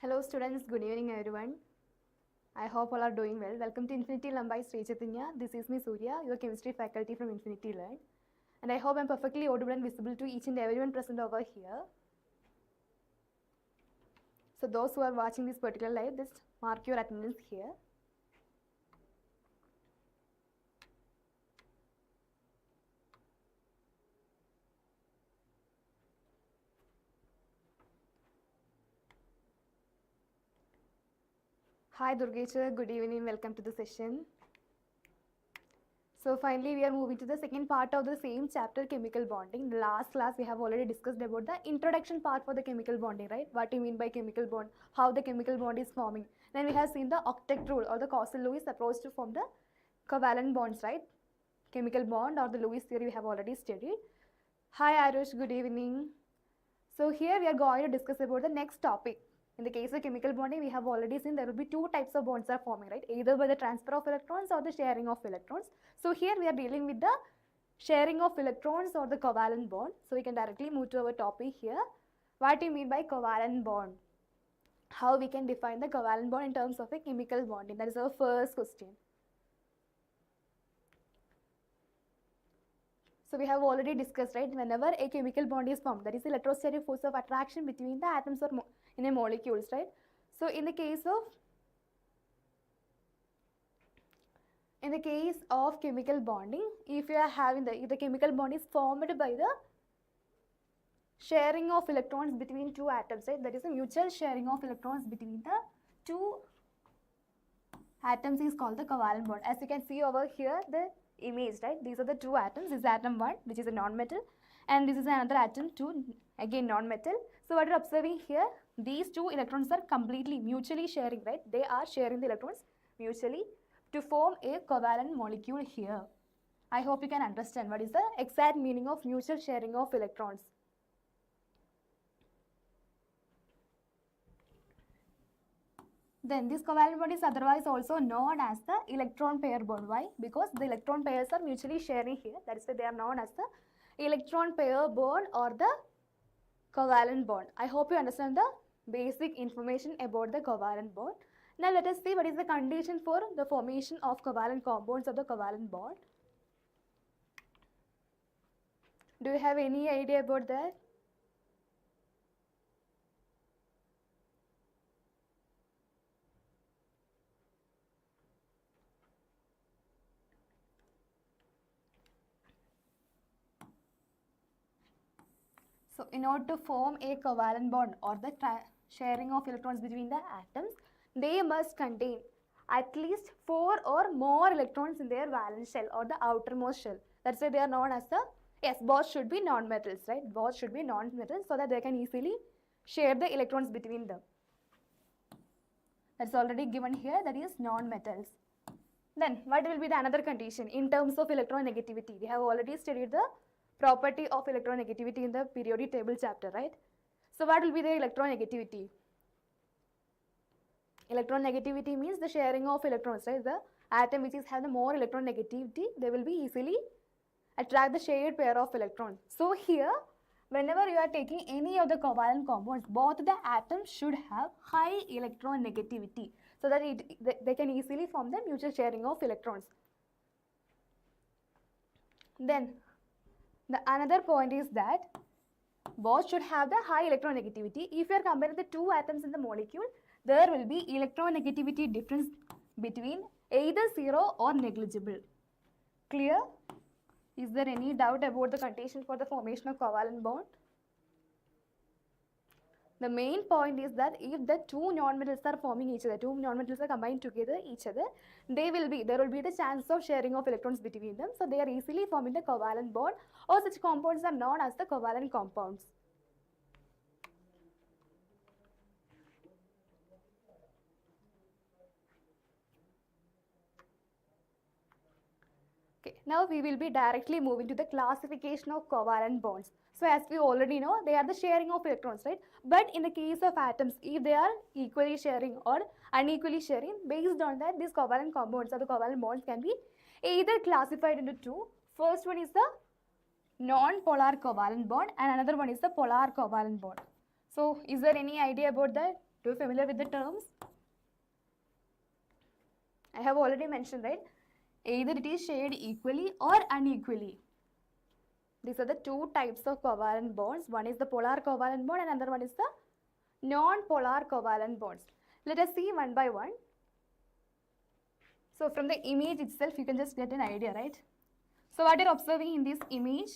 Hello students, good evening everyone. I hope all are doing well. Welcome to Infinity Learn by Sri Chaitanya. This is me Surya, your chemistry faculty from Infinity Learn. And I hope I am perfectly audible and visible to each and everyone present over here. So those who are watching this particular live, just mark your attendance here. Hi Durgecha, good evening, welcome to the session. So finally we are moving to the second part of the same chapter, chemical bonding. The last class we have already discussed about the introduction part for the chemical bonding, right? What do you mean by chemical bond, how the chemical bond is forming. Then we have seen the octet rule or the Clausius-Lewis approach to form the covalent bonds, right? Chemical bond or the Lewis theory we have already studied. Hi Arush, good evening. So here we are going to discuss about the next topic. In the case of chemical bonding, we have already seen there will be two types of bonds are forming, right? Either by the transfer of electrons or the sharing of electrons. So here we are dealing with the sharing of electrons or the covalent bond. So we can directly move to our topic here. What do you mean by covalent bond? How we can define the covalent bond in terms of a chemical bonding? That is our first question. So we have already discussed, right? Whenever a chemical bond is formed, that is the electrostatic force of attraction between the atoms or in a molecules, right? So in the case of chemical bonding, if you are having the chemical bond is formed by the sharing of electrons between two atoms, right? That is a mutual sharing of electrons between the two atoms is called the covalent bond. As you can see over here, the image, right? These are the two atoms. This is atom 1, which is a non-metal, and this is another atom 2, again non-metal. So what you are observing here, these two electrons are completely mutually sharing, right? They are sharing the electrons mutually to form a covalent molecule here. I hope you can understand what is the exact meaning of mutual sharing of electrons. Then this covalent bond is otherwise also known as the electron pair bond. Why? Because the electron pairs are mutually sharing here. That is why they are known as the electron pair bond or the covalent bond. I hope you understand the basic information about the covalent bond. Now let us see what is the condition for the formation of covalent compounds of the covalent bond. Do you have any idea about that? So in order to form a covalent bond or the sharing of electrons between the atoms, they must contain at least 4 or more electrons in their valence shell or the outermost shell. That's why they are known as the, yes, both should be non-metals, right? Both should be non-metals so that they can easily share the electrons between them. That's already given here, that is non-metals. Then what will be the another condition in terms of electronegativity? We have already studied the property of electronegativity in the periodic table chapter, right? So what will be the electronegativity? Electronegativity means the sharing of electrons, right? The atom which is have the more electronegativity, they will be easily attract the shared pair of electrons. So here, whenever you are taking any of the covalent compounds, both the atoms should have high electronegativity so that they can easily form the mutual sharing of electrons. Then the another point is that both should have the high electronegativity. If you are comparing the two atoms in the molecule, there will be electronegativity difference between either 0 or negligible. Clear? Is there any doubt about the condition for the formation of covalent bond? The main point is that if the two non-metals are forming each other, two non-metals are combined together each other, there will be the chance of sharing of electrons between them. So they are easily forming the covalent bond, or such compounds are known as the covalent compounds. Okay, now we will be directly moving to the classification of covalent bonds. So as we already know, they are the sharing of electrons, right? But in the case of atoms, if they are equally sharing or unequally sharing, based on that, these covalent compounds or the covalent bonds can be either classified into two. First one is the non-polar covalent bond and another one is the polar covalent bond. So is there any idea about that? Do you familiar with the terms? I have already mentioned, right? Either it is shared equally or unequally. These are the two types of covalent bonds. One is the polar covalent bond and another one is the non-polar covalent bonds. Let us see one by one. So from the image itself, you can just get an idea, right? So what you're observing in this image?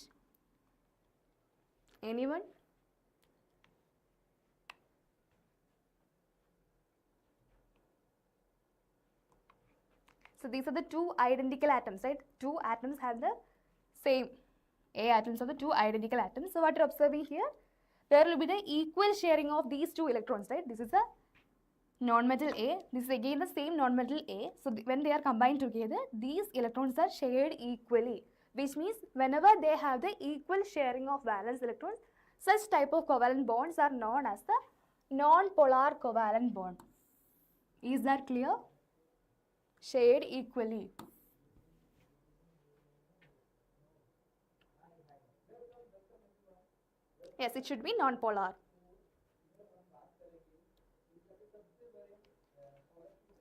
Anyone? So these are the two identical atoms, right? Two atoms have the same A atoms are the two identical atoms. So what you're observing here, there will be the equal sharing of these two electrons, right? This is a non-metal A. This is again the same non-metal A. So when they are combined together, these electrons are shared equally, which means whenever they have the equal sharing of valence electrons, such type of covalent bonds are known as the non-polar covalent bond. Is that clear? Shared equally. Yes, it should be non-polar.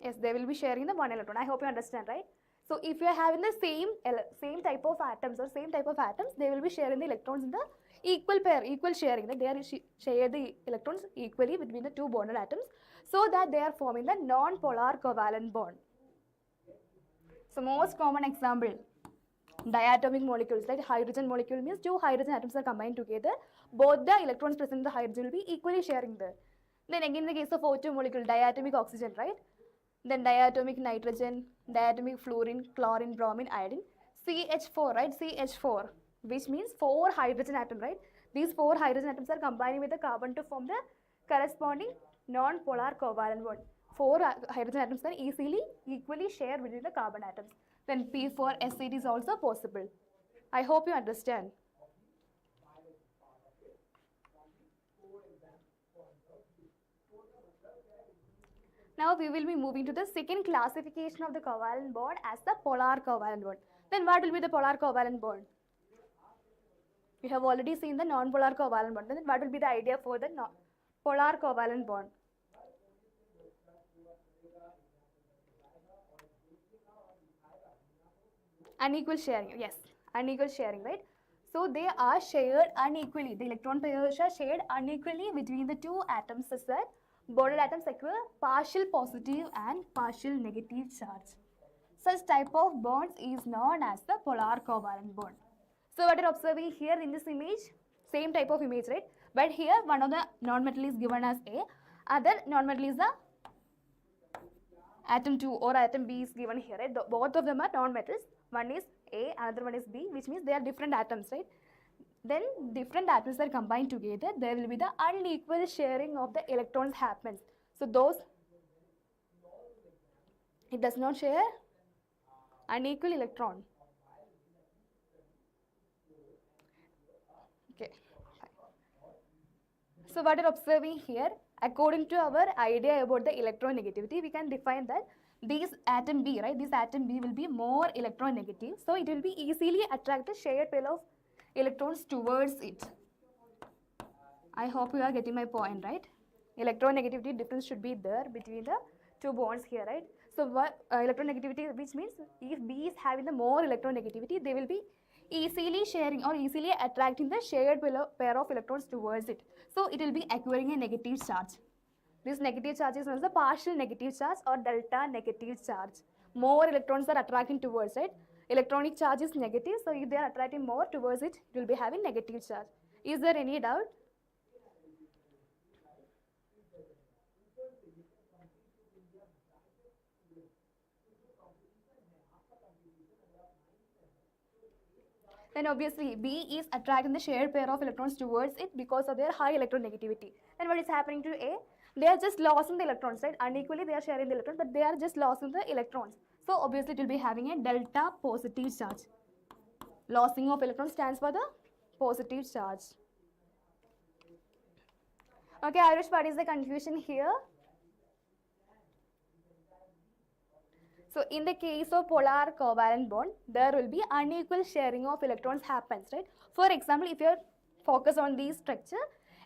Yes, they will be sharing the one electron. I hope you understand, right? So if you are having the same type of atoms or same type of atoms, they will be sharing the electrons in the equal pair, equal sharing. That they are share the electrons equally between the two bonded atoms, so that they are forming the non-polar covalent bond. So most common example, diatomic molecules, like hydrogen molecule means two hydrogen atoms are combined together. Both the electrons present in the hydrogen will be equally sharing there. Then again in the case of O2 molecule, diatomic oxygen, right? Then diatomic nitrogen, diatomic fluorine, chlorine, bromine, iodine, CH4, right? CH4, which means 4 hydrogen atoms, right? These 4 hydrogen atoms are combining with the carbon to form the corresponding non-polar covalent bond. 4 hydrogen atoms can equally share between the carbon atoms. Then P4SCD is also possible. I hope you understand. Now we will be moving to the second classification of the covalent bond as the polar covalent bond. Then what will be the polar covalent bond? We have already seen the non-polar covalent bond. Then what will be the idea for the polar covalent bond? Unequal sharing, yes, unequal sharing, right? So they are shared unequally. The electron pairs are shared unequally between the two atoms such that bonded atoms acquire partial positive and partial negative charge. Such type of bonds is known as the polar covalent bond. So what you're observing here in this image, same type of image, right? But here one of the non-metal is given as A, other non-metal is the atom 2 or atom B is given here, right? Both of them are non-metals. One is A, another one is B, which means they are different atoms, right? Then different atoms are combined together, there will be the unequal sharing of the electrons happens. So those, it does not share unequal electron. Okay. So what you're observing here, according to our idea about the electronegativity, we can define that this atom B, right? This atom B will be more electronegative. So it will be easily attract the shared pair of electrons towards it. I hope you are getting my point, right? Electronegativity difference should be there between the two bonds here, right? So what electronegativity, which means if B is having the more electronegativity, they will be easily sharing or easily attracting the shared pair of electrons towards it. So it will be acquiring a negative charge. This negative charge is known as the partial negative charge or delta negative charge. More electrons are attracting towards it. Electronic charge is negative, so if they are attracting more towards it, it will be having negative charge. Is there any doubt? Then obviously B is attracting the shared pair of electrons towards it because of their high electronegativity. Then what is happening to A? They are just losing the electrons, right? Unequally they are sharing the electrons, but they are just losing the electrons. So obviously it will be having a delta positive charge. Losing of electrons stands for the positive charge. Okay, Irish, what is the confusion here? So in the case of polar covalent bond, there will be unequal sharing of electrons happens, right? For example, if you are focused on this structure,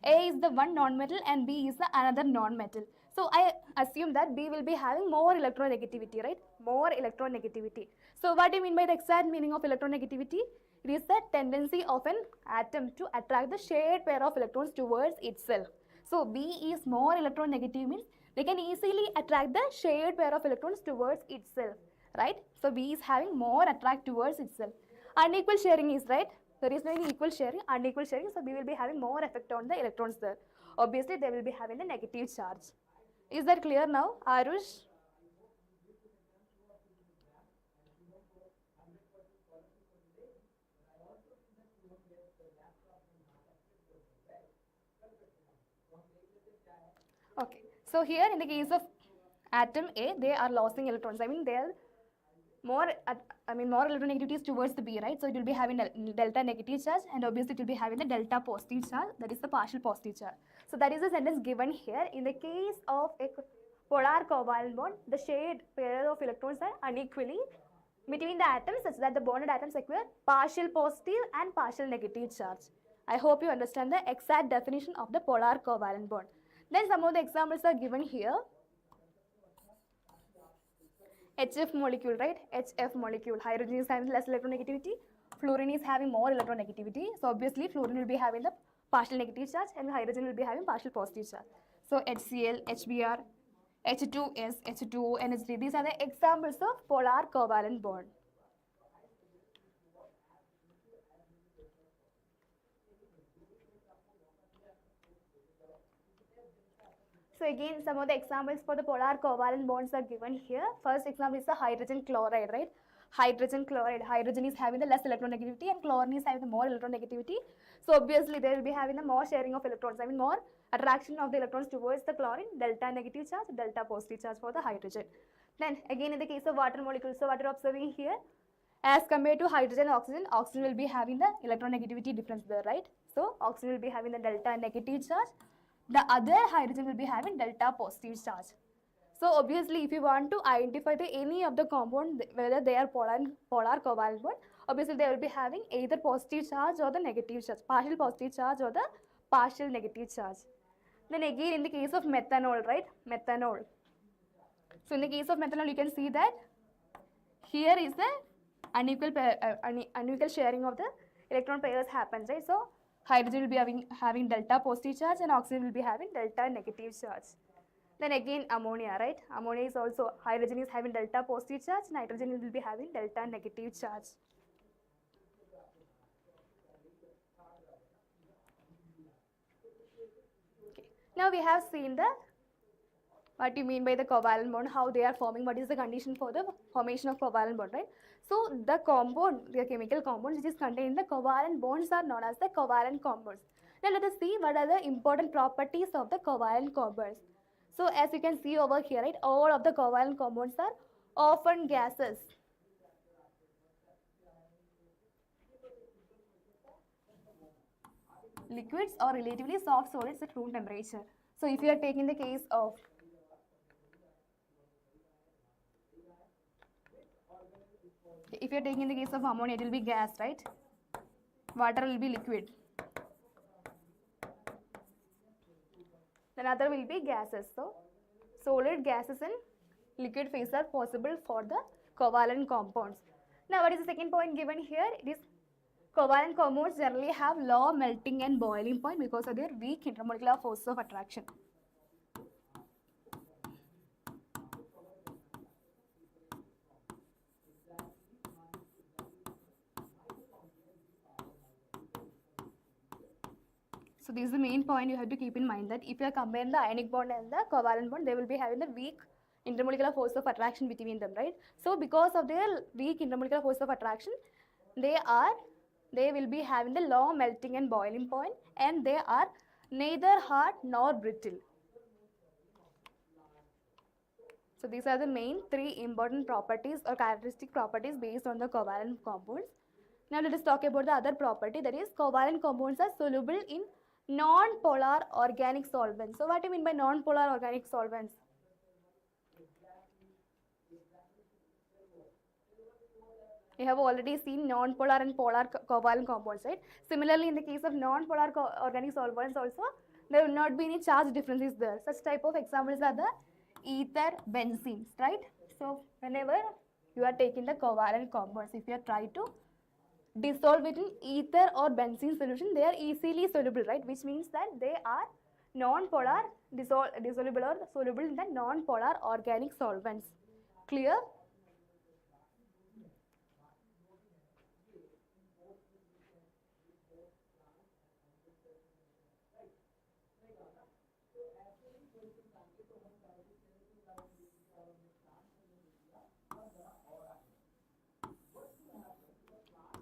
A is the one non-metal and B is the another non-metal. So I assume that B will be having more electronegativity, right? More electronegativity. So what do you mean by the exact meaning of electronegativity? It is the tendency of an atom to attract the shared pair of electrons towards itself. So B is more electronegative means they can easily attract the shared pair of electrons towards itself, right? So B is having more attract towards itself. Unequal sharing is right. There is no equal sharing, unequal sharing. So B will be having more effect on the electrons there. Obviously, they will be having a negative charge. Is that clear now, Arush? Okay. So here in the case of atom A, they are losing electrons. I mean, they are more electronegativity is towards the B, right? So it will be having a delta negative charge, and obviously it will be having the delta positive charge, that is the partial positive charge. So that is the sentence given here. In the case of a polar covalent bond, the shared pair of electrons are unequally between the atoms such that the bonded atoms acquire partial positive and partial negative charge. I hope you understand the exact definition of the polar covalent bond. Then some of the examples are given here. HF molecule, right? HF molecule. Hydrogen is having less electronegativity. Fluorine is having more electronegativity. So obviously fluorine will be having the partial negative charge and hydrogen will be having partial positive charge. So HCl, HBr, H2S, H2O, NH3. These are the examples of polar covalent bond. So again, some of the examples for the polar covalent bonds are given here. First example is the hydrogen chloride, right? Hydrogen chloride. Hydrogen is having the less electronegativity and chlorine is having the more electronegativity. So obviously they will be having the more sharing of electrons. I mean more attraction of the electrons towards the chlorine, delta negative charge, delta positive charge for the hydrogen. Then again in the case of water molecules, so what are observing here? As compared to hydrogen and oxygen, oxygen will be having the electronegativity difference there, right? So oxygen will be having the delta negative charge. The other hydrogen will be having delta positive charge. So obviously if you want to identify any of the compound, whether they are polar covalent bond, obviously they will be having either positive charge or the negative charge, partial positive charge or the partial negative charge. Then again in the case of methanol, right? Methanol. So in the case of methanol you can see that here is the unequal sharing of the electron pairs happens, right? So hydrogen will be having delta positive charge and oxygen will be having delta negative charge. Then again ammonia, right? Ammonia is also, hydrogen is having delta positive charge, nitrogen will be having delta negative charge. Okay. Now we have seen the what you mean by the covalent bond, how they are forming, what is the condition for the formation of covalent bond, right? So the compound, the chemical compounds which is contained in the covalent bonds are known as the covalent compounds. Now let us see what are the important properties of the covalent compounds. So as you can see over here, right, all of the covalent compounds are often gases. Liquids or relatively soft solids at room temperature. So if you are taking the case of if you are taking the case of ammonia, it will be gas, right? Water will be liquid. Then other will be gases. So solid, gases and liquid phase are possible for the covalent compounds. Now what is the second point given here? It is covalent compounds generally have low melting and boiling point because of their weak intermolecular force of attraction. So this is the main point you have to keep in mind, that if you are comparing the ionic bond and the covalent bond, they will be having the weak intermolecular force of attraction between them, right? So because of their weak intermolecular force of attraction, they will be having the low melting and boiling point, and they are neither hard nor brittle. So these are the main three important properties or characteristic properties based on the covalent compounds. Now let us talk about the other property, that is covalent compounds are soluble in non-polar organic solvents. So what do you mean by non-polar organic solvents? We have already seen non-polar and polar covalent compounds, right? Similarly, in the case of non-polar organic solvents also, there will not be any charge differences there. Such type of examples are the ether benzenes, right? So whenever you are taking the covalent compounds, if you are trying to dissolve it in ether or benzene solution, they are easily soluble, right? Which means that they are non-polar dissoluble or soluble in the non-polar organic solvents. Clear?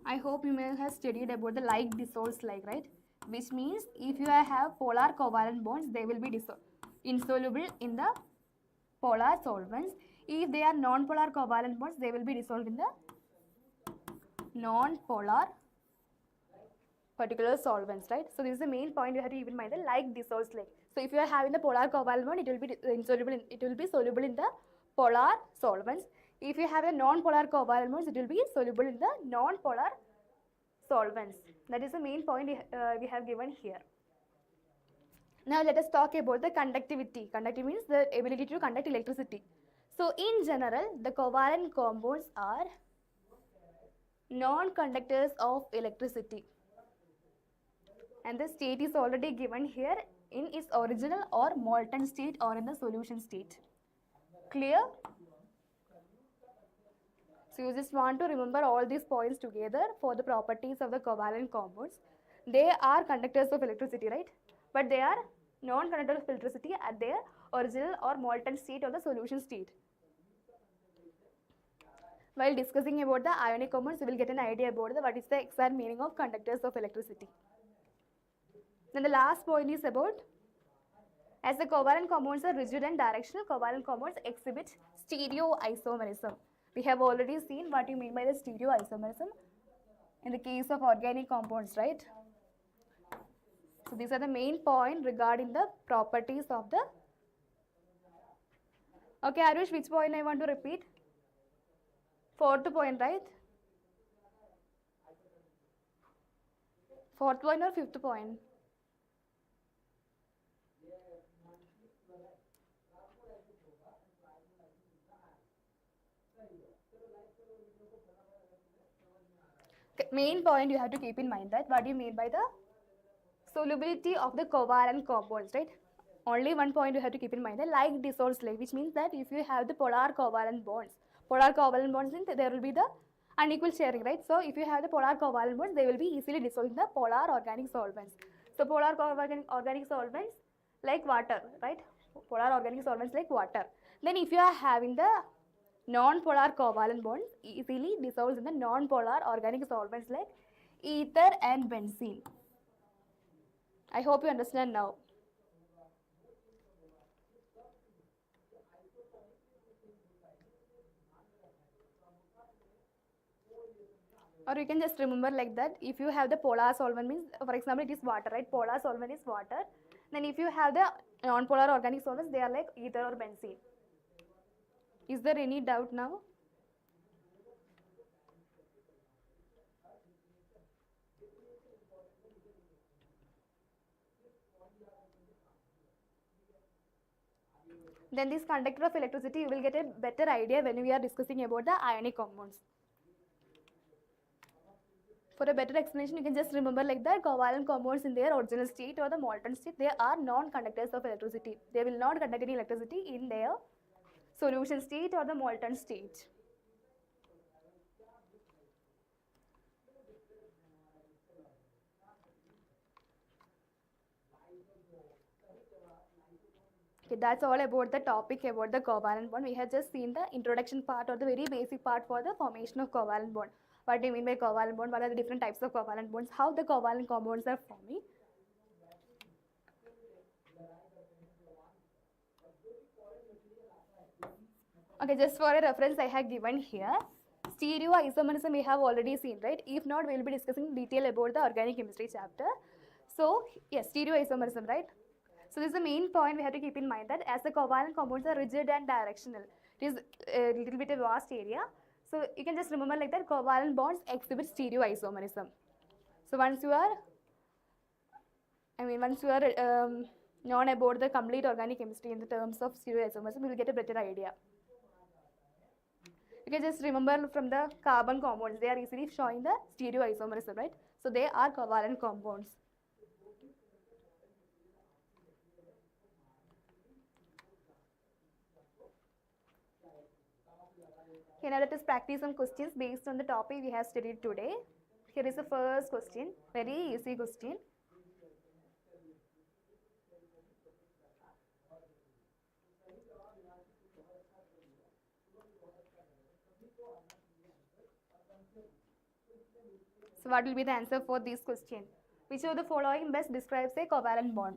I hope you may have studied about the like dissolves like, right? Which means if you have polar covalent bonds, they will be insoluble in the polar solvents. If they are non-polar covalent bonds, they will be dissolved in the non-polar particular solvents, right? So this is the main point you have to keep in mind, the like dissolves like. So if you are having the polar covalent bond, it will be soluble in the polar solvents. If you have a non-polar covalent bonds, it will be soluble in the non-polar solvents. That is the main point we have given here. Now let us talk about the conductivity. Conductivity means the ability to conduct electricity. So in general, the covalent compounds are non-conductors of electricity. And the state is already given here in its original or molten state or in the solution state. Clear? So you just want to remember all these points together for the properties of the covalent compounds. They are conductors of electricity, right? But they are non-conductors of electricity at their original or molten state or the solution state. While discussing about the ionic compounds, you will get an idea about what is the exact meaning of conductors of electricity. Then the last point is about, as the covalent compounds are rigid and directional, covalent compounds exhibit stereoisomerism. We have already seen what you mean by the stereoisomerism in the case of organic compounds, right? So these are the main point regarding the properties of the. Okay, Arush, which point I want to repeat? Fourth point, right? Fourth point or fifth point? Main point you have to keep in mind that what do you mean by the solubility of the covalent compounds, right? Only one point you have to keep in mind, the like dissolves like, which means that if you have the polar covalent bonds means there will be the unequal sharing, right? So if you have the polar covalent bonds, they will be easily dissolved in the polar organic solvents. So polar organic solvents like water, right? Polar organic solvents like water. Then if you are having the non-polar covalent bonds, easily dissolves in the non-polar organic solvents like ether and benzene. I hope you understand now. Or you can just remember like that, if you have the polar solvent means, for example, it is water, right? Polar solvent is water. Then if you have the non-polar organic solvents, they are like ether or benzene. Is there any doubt now? Then this conductor of electricity, you will get a better idea when we are discussing about the ionic compounds. For a better explanation, you can just remember like that, covalent compounds in their original state or the molten state, they are non-conductors of electricity. They will not conduct any electricity in their solution state or the molten state. Okay, that's all about the topic about the covalent bond. We have just seen the introduction part or the very basic part for the formation of covalent bond. What do you mean by covalent bond? What are the different types of covalent bonds? How the covalent compounds are forming? Okay, just for a reference I have given here. Stereoisomerism we have already seen, right? If not, we will be discussing detail about the organic chemistry chapter. So, yes, stereoisomerism, right? So this is the main point we have to keep in mind, that as the covalent compounds are rigid and directional, it is a little bit a vast area. So you can just remember like that, covalent bonds exhibit stereoisomerism. So once you are I mean, once you are known about the complete organic chemistry in the terms of stereoisomerism, you will get a better idea. You can just remember from the carbon compounds, they are easily showing the stereoisomerism, right? So they are covalent compounds. Okay, now let us practice some questions based on the topic we have studied today. Here is the first question, very easy question. So what will be the answer for this question? Which of the following best describes a covalent bond?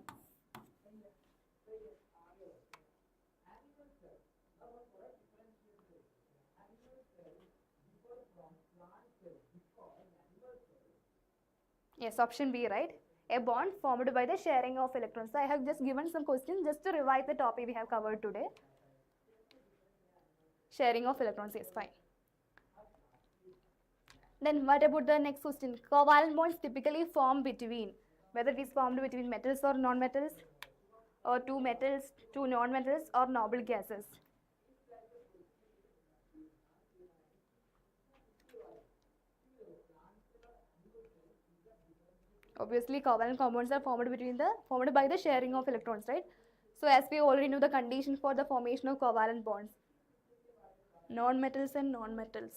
Yes, option B, right? A bond formed by the sharing of electrons. So I have just given some questions just to revise the topic we have covered today. Sharing of electrons, yes, fine. Then what about the next question? Covalent bonds typically form between, whether it is formed between metals or non-metals, or two metals, two non-metals, or noble gases. Obviously, covalent compounds are formed by the sharing of electrons, right? So as we already know the condition for the formation of covalent bonds, non-metals and non-metals.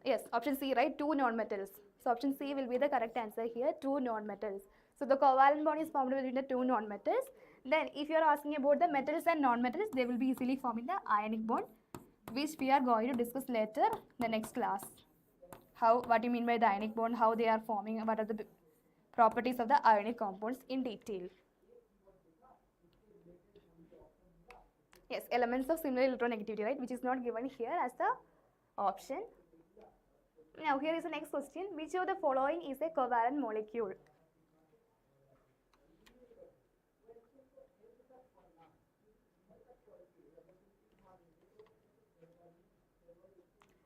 Yes, option C, right? Two non-metals. So option C will be the correct answer here, two non-metals. So the covalent bond is formed between the two non-metals. Then if you are asking about the metals and non-metals, they will be easily forming the ionic bond, which we are going to discuss later in the next class. What do you mean by the ionic bond, how they are forming, what are the properties of the ionic compounds in detail. Yes, elements of similar electronegativity, right, which is not given here as the option. Now here is the next question. Which of the following is a covalent molecule?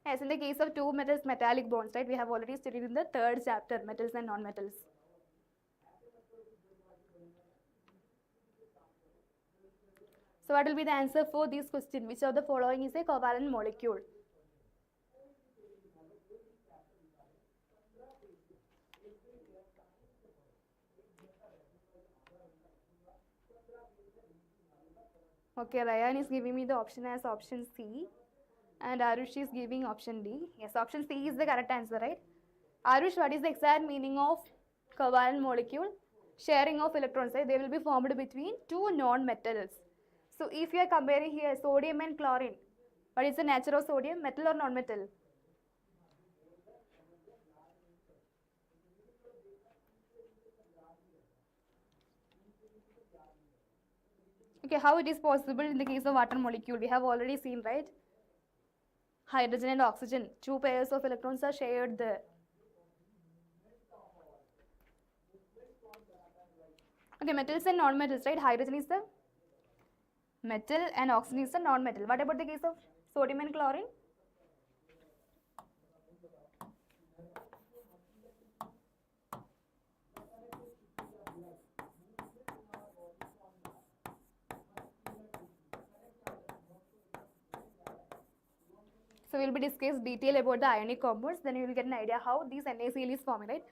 Yes, in the case of two metals metallic bonds, right, we have already studied in the third chapter, metals and non-metals. So what will be the answer for this question? Which of the following is a covalent molecule? Okay, Ryan is giving me the option as option C, and Arush is giving option D. Yes, option C is the correct answer, right? Arush, what is the exact meaning of covalent molecule? Sharing of electrons, right? They will be formed between two non-metals. So if you are comparing here sodium and chlorine, what is the nature of sodium? Metal or non-metal? Okay, how it is possible in the case of water molecule? We have already seen, right? Hydrogen and oxygen, two pairs of electrons are shared there. Okay, metals and non-metals, right? Hydrogen is the metal and oxygen is the non-metal. What about the case of sodium and chlorine? So we'll be discussing detail about the ionic compounds. Then you will get an idea how these NaCl is forming, right?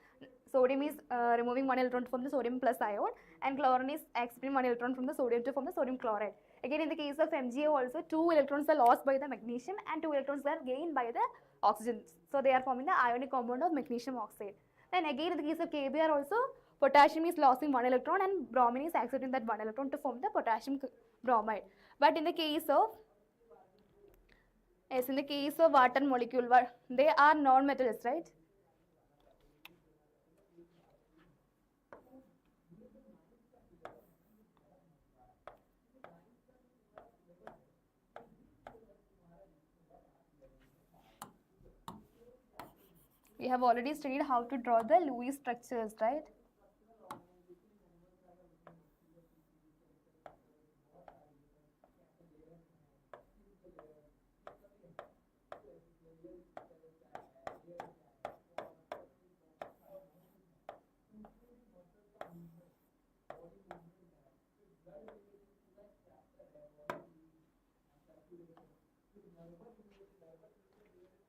Sodium is removing one electron from the sodium plus ion, and chlorine is accepting one electron from the sodium to form the sodium chloride. Again, in the case of MgO also, two electrons are lost by the magnesium and two electrons are gained by the oxygen. So they are forming the ionic compound of magnesium oxide. Then again, in the case of KBr also, potassium is losing one electron and bromine is accepting that one electron to form the potassium bromide. But in the case of Yes, in the case of water molecule, they are non-metals, right? We have already studied how to draw the Lewis structures, right?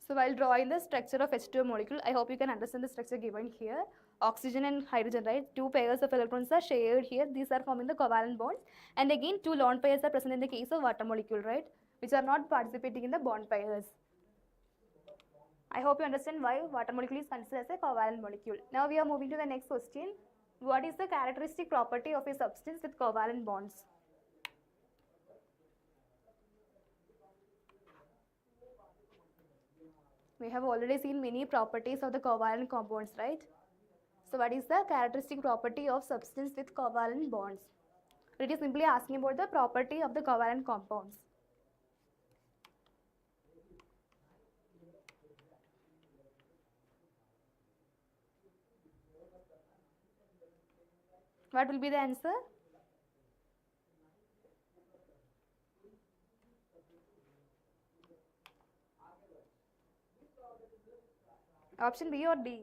So while drawing the structure of H2O molecule, I hope you can understand the structure given here. Oxygen and hydrogen, right? Two pairs of electrons are shared here. These are forming the covalent bonds. And again, two lone pairs are present in the case of water molecule, right? Which are not participating in the bond pairs. I hope you understand why water molecule is considered as a covalent molecule. Now we are moving to the next question. What is the characteristic property of a substance with covalent bonds? We have already seen many properties of the covalent compounds, right? So what is the characteristic property of substance with covalent bonds? It is simply asking about the property of the covalent compounds. What will be the answer? Option B or D?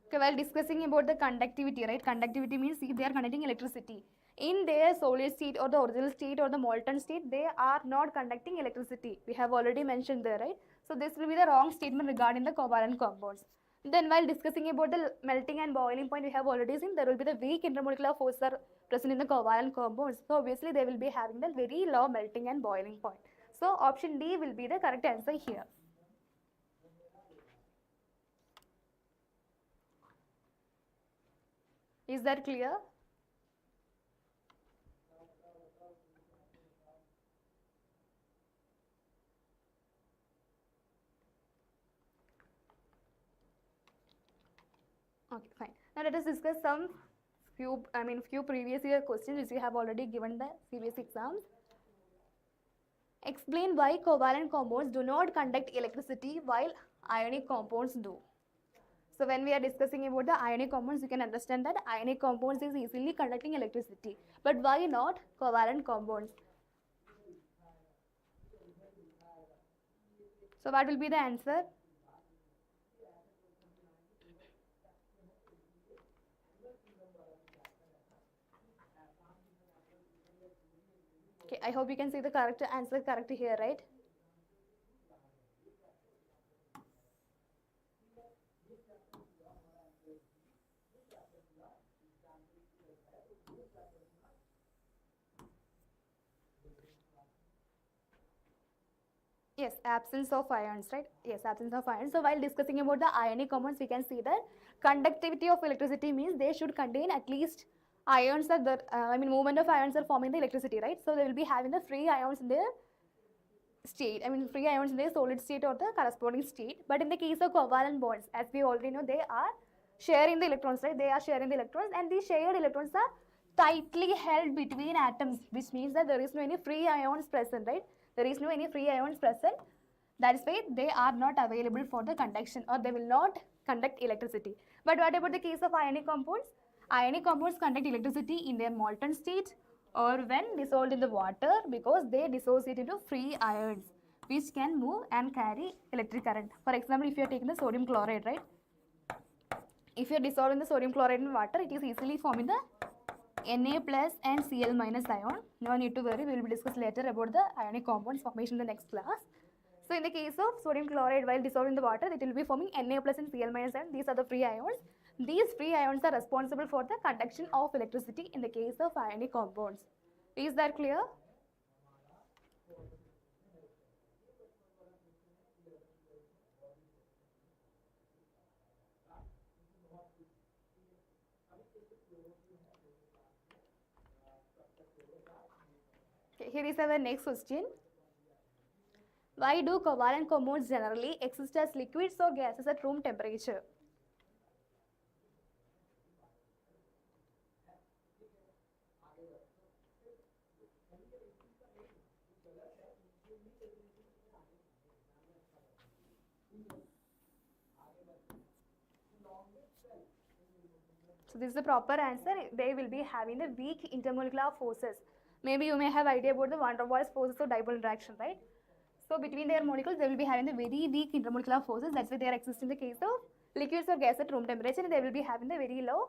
Okay, while discussing about the conductivity, right? Conductivity means if they are conducting electricity. In their solid state or the original state or the molten state, they are not conducting electricity. We have already mentioned there, right? So this will be the wrong statement regarding the covalent compounds. Then while discussing about the melting and boiling point, we have already seen there will be the weak intermolecular forces are present in the covalent compounds. So obviously they will be having the very low melting and boiling point. So option D will be the correct answer here. Is that clear? Okay, fine. Now let us discuss some few previous year questions which we have already given the CBSE exams. Explain why covalent compounds do not conduct electricity while ionic compounds do. So when we are discussing about the ionic compounds, you can understand that ionic compounds is easily conducting electricity. But why not covalent compounds? So what will be the answer? Okay, I hope you can see the correct answer correct here, right? Yes, absence of ions, right? Yes, absence of ions. So while discussing about the ionic compounds, we can see that conductivity of electricity means they should contain at least ions are the, movement of ions are forming the electricity, right? So they will be having the free ions in their state, free ions in their solid state or the corresponding state. But in the case of covalent bonds, as we already know, they are sharing the electrons, right? They are sharing the electrons and these shared electrons are tightly held between atoms, which means that there is no any free ions present, right? There is no any free ions present. That is why they are not available for the conduction or they will not conduct electricity. But what about the case of ionic compounds? Ionic compounds conduct electricity in their molten state or when dissolved in the water because they dissociate into free ions which can move and carry electric current. For example, if you are taking the sodium chloride, right? If you are dissolving the sodium chloride in water, it is easily forming the Na plus and Cl minus ion. No need to worry, we will discuss later about the ionic compounds formation in the next class. So in the case of sodium chloride, while dissolved in the water, it will be forming Na plus and Cl minus ion. These are the free ions. These free ions are responsible for the conduction of electricity in the case of ionic compounds. Is that clear? Okay, here is our next question. Why do covalent compounds generally exist as liquids or gases at room temperature? So this is the proper answer. They will be having the weak intermolecular forces. Maybe you may have idea about the van der Waals forces or dipole interaction, right? So between their molecules, they will be having the very weak intermolecular forces. That's why they are existing in the case of liquids or gas at room temperature. And they will be having the very low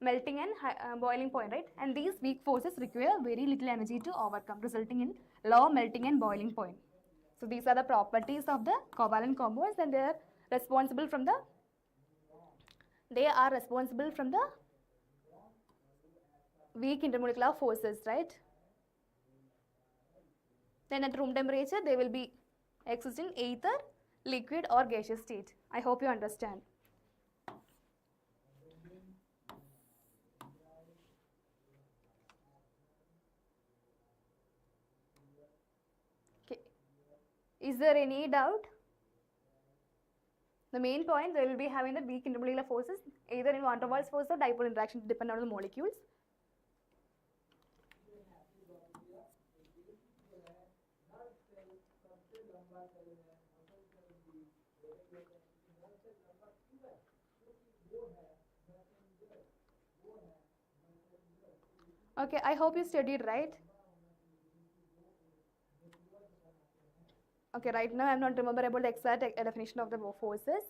melting and boiling point, right? And these weak forces require very little energy to overcome, resulting in low melting and boiling point. So these are the properties of the covalent compounds, and they are responsible from the weak intermolecular forces, right? Then at room temperature, they will be exist in either liquid or gaseous state. I hope you understand. Okay. Is there any doubt? The main point, they will be having the weak intermolecular forces either in van der Waals force or dipole interaction, depending on the molecules. Okay, I hope you studied, right? Okay, right now I am not remember about the exact definition of the forces.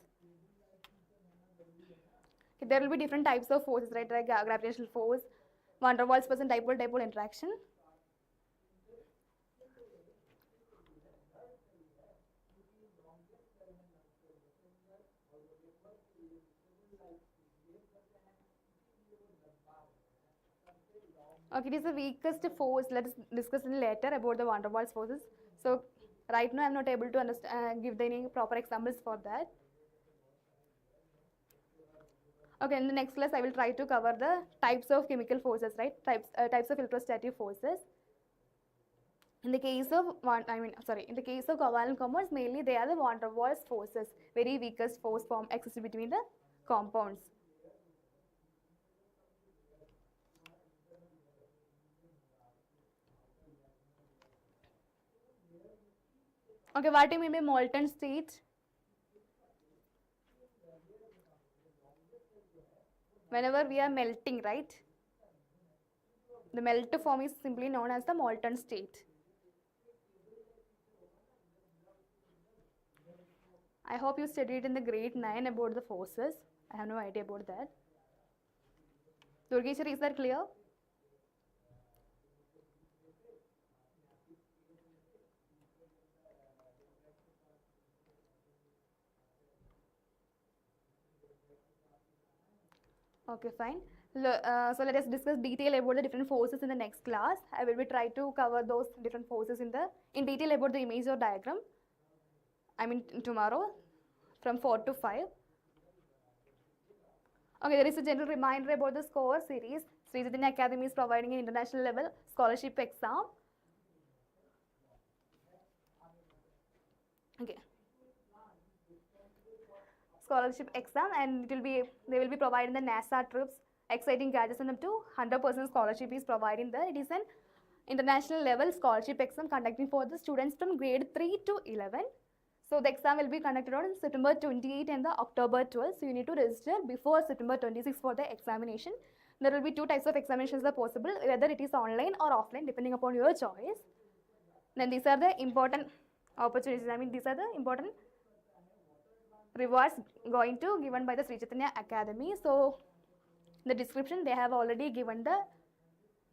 Okay, there will be different types of forces, right? Like gravitational force, van der Waals force, and dipole interaction. Okay, it is the weakest force. Let us discuss later about the van der Waals forces. So right now I am not able to understand, give any proper examples for that. Okay, in the next class I will try to cover the types of chemical forces, right? Types of electrostatic forces. In the case of in the case of covalent compounds, mainly they are the van der Waals forces, very weakest force form exists between the compounds. Okay, what do you mean by molten state? Whenever we are melting, right? The melt form is simply known as the molten state. I hope you studied in the grade 9 about the forces. I have no idea about that. Durgeshwar, is that clear? Okay, fine. So let us discuss detail about the different forces in the next class. I will be try to cover those different forces in detail about the image or diagram. I mean tomorrow from 4 to 5. Okay, there is a general reminder about the score series. Sri Chaitanya Academy is providing an international level scholarship exam. Okay. Scholarship exam, and they will be providing the NASA trips, exciting gadgets, and up to 100% scholarship is providing there. It is an international level scholarship exam conducting for the students from grade 3 to 11. So the exam will be conducted on September 28 and the October 12. So you need to register before September 26 for the examination. There will be two types of examinations are possible, whether it is online or offline, depending upon your choice. Then these are the important opportunities. I mean, these are the important rewards going to given by the Sri Chaitanya Academy. So in the description they have already given the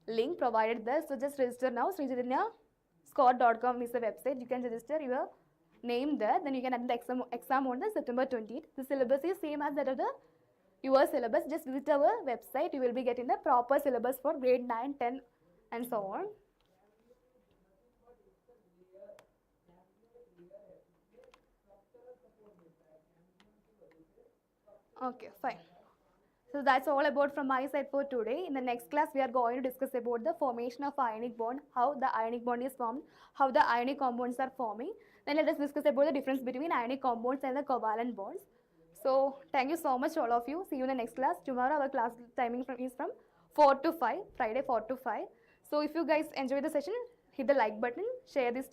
link provided there. So just register now. Sri Chaitanya Scott.com is the website. You can register your name there. Then you can attend the exam on the September 20th. The syllabus is same as that of the your syllabus. Just visit our website. You will be getting the proper syllabus for grade 9, 10 and so on. Okay, fine. So that's all about from my side for today. In the next class, we are going to discuss about the formation of ionic bond, how the ionic bond is formed, how the ionic compounds are forming. Then let us discuss about the difference between ionic compounds and the covalent bonds. So thank you so much all of you. See you in the next class. Tomorrow our class timing is from 4 to 5, Friday 4 to 5. So if you guys enjoy the session, hit the like button, share these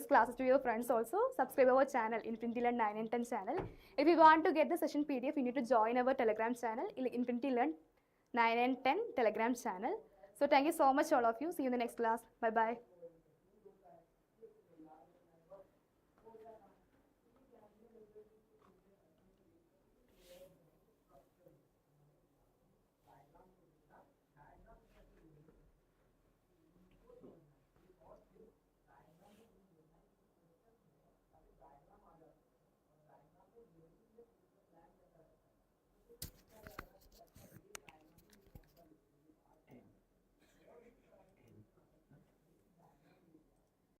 classes to your friends also. Subscribe our channel, Infinity Learn 9 and 10 channel. If you want to get the session PDF, you need to join our Telegram channel, Infinity Learn 9 and 10 Telegram channel. So thank you so much all of you. See you in the next class. Bye-bye.